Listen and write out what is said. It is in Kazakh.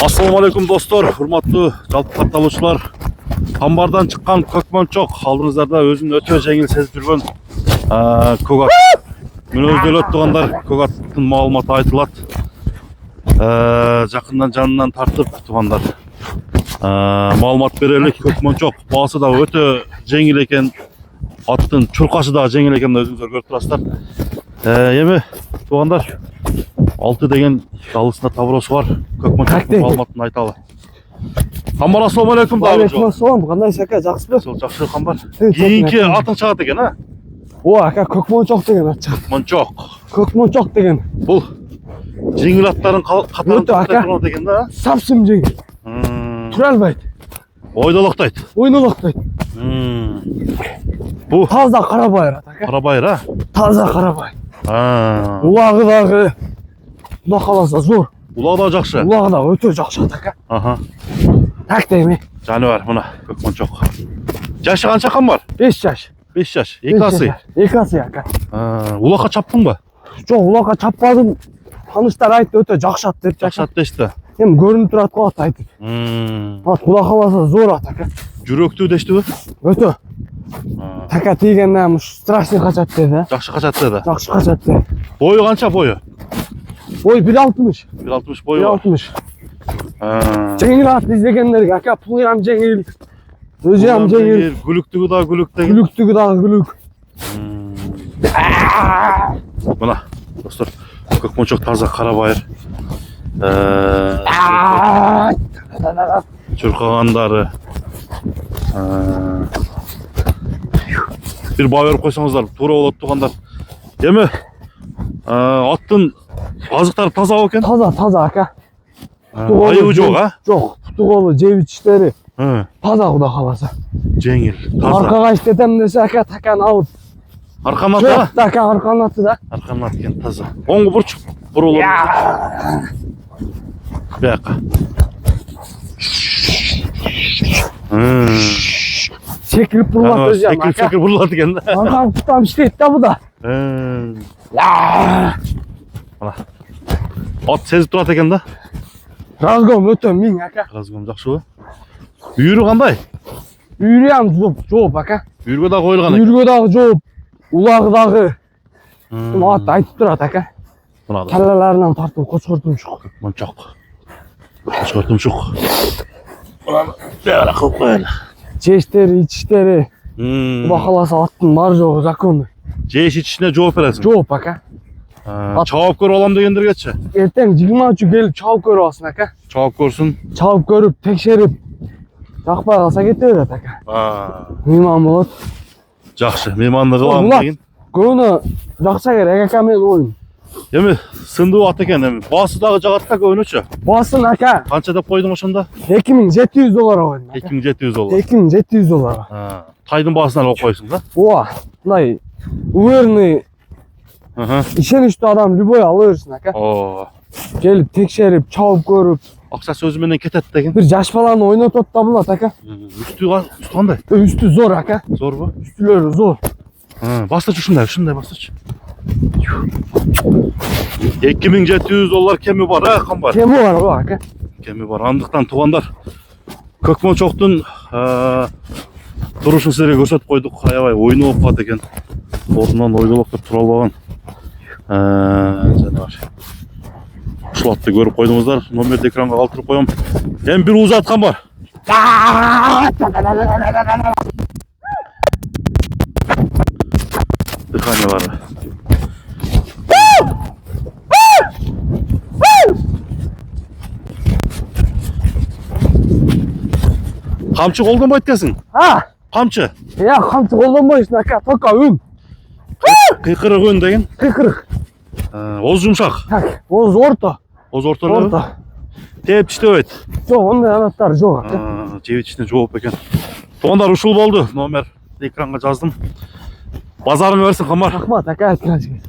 Assalamualaikum dostlar, hurmatlı жалпы катталуучулар. Камбардан чыккан көкмөнчок алдыңыздарда өзүн өтө жеңил сезип жүргөн көк ат. Мүнөздөлөт тугандар, көк аттын маалыматы айтылат. Жакындан жанынан тартып тугандар. Маалымат берелик, көкмөнчок баасы да өтө жеңил экен. Аттын чуркашы да жеңил экен, өзүңүздөр көрүп турасыздар. Эми тугандар 6 деген далысында табыросу бар. Көкмөнчоктун маалыматын айталы. Камбар, ассалаумалейкум. Алейкум ассалам. Кандай ака, жакшысызбы? Сол жакшы камбар. Кийинки атың чыгат экен, а? О, ака, көкмөнчок деген ат чыгат. Мончок. Көкмөнчок деген. Бул жеңил аттарын катарын турат экен да? Сапсым жеңил. Тура албайт. Ойдолоктойт. Ойнолоктойт. Бу таза карабайыр ат, ака. Карабайыр, а? Таза карабайыр. Улагы дагы Кудай кааласа зор. Улагы да жакшы. Улагы да өтө жакшы ат, ака. Так дейм. Жаныбар мына көкмөнчок. Жашы канча камбар? 5 жаш. 5 жаш. Эки асы. Эки асы, ака. Улакка чаптыңбы? Жок, улагка чаппадым. Таныштар айтты, өтө жакшы ат деп. Жакшы ат дешти. Эми көрүнүп турат го ат айтып. Ат Кудай кааласа зор ат, ака. Жүрөктүү дештиби? Өтө. Така тийгенден страшный качат деди. Жакшы качат деди. Жакшы качат деди. Бою канча бою? Бой 1.60. 1.60 бою. 1.60. Жеңил ат издегендерге, ака, пулу ham жеңил. Өзү ham жеңил. Күлүктүгү да күлүк деген. Күлүктүгү дагы күлүк. Мына достор, көкмөнчок таза карабайыр. Чуркагандары. Bir bayırıp koysanızlar, tuğra olup tuğanlar. Demi, attın azıkları taza oken? Taza aka. Ayıbı yok ha? Yok, putukolu, ceviç işleri. Taza Kuday kalasa. Cengil, taza. Arkaga işletem dese aka takan alıp. Arkan atı da? Yok, takan arkan atı da. Arkan atı ken taza. Ongu burç, bur olur. Bir dakika. Çekilip burulat özeceğim aka. Çekilip burulat ken de. Arkan tutam işleyip de bu da. At sezip durat eken de. Razgom ötön min aka. Razgom jakşı bu. Büyürü kanday? Büyürü ham жооп aka. Büyürgö da koyulgan eken. Büyürgö dagı жооп. Ulagı dagı. At aytıp durat aka. Kellelerinden tartım, koçkortumçuk. Monçok. Koçkortumçuk. Bera kılıp koyalım. Жештери, ичиштери. Кудай кааласа аттын бар жогу законный. Жеш ичишине жооп бересиң. Жооп ака. Чабып көрүп алам дегендергечи. Эртең 23 келип чабып көрүп алсын ака. Чабып көрсүн. Чабып көрүп, текшерип, жакпай калса кете берет ака. Мейман болот. Жакшы, меймандык кылам деген. Көбүнө жакша керек ака менин оюм. Эми сындуу ат экен эми. Баасы дагы жагат да көбүнөчү. Баасын ака. Канча деп койдуң ошондо? $2700 койдум ака. $2700. $2700. Тайдын баасынан алып койсуң да? Ооба. Мындай уверенный ишеничтүү адам любой ала берсин ака. Келип текшерип, чабып көрүп, акчасы өзү менен кетет деген. Бир жаш баланы ойнотот да болот ака. Үстү кандай? Үстү зор ака. Зорбу? Үстүлөрү зор. Бастырчы ушундай бастырчы. $2700 кеми бар, камбар? Кеми бар го ака. Кеми бар. Андыктан тугандар көкмөнчоктун турушун силерге көрсөтүп койдук. Аябай ойноо болуп калат экен. Ордунан ойдолоктоп тура албаган. Жана бар. Ушул атты көрүп койдуңуздар. Номерди экранга калтырып коем. Эми бир ууз аткан бар. Дыхание бар. Камчы колдонбойт экенсиң? Камчы? Камчы колдонбойсуң ака, тока үн. Кыйкырык үн деген? Кыйкырык. Оз жумшак. Так, оз орто. Оз орто эле? Тээп тиштебейт. Жок, ондай адаттар жок ака. Жебит ичине жооп экен. Тугандар ушул болду. Номер экранга жаздым. Базарың берсин камбар. Рахмат ака, айтканыңызга.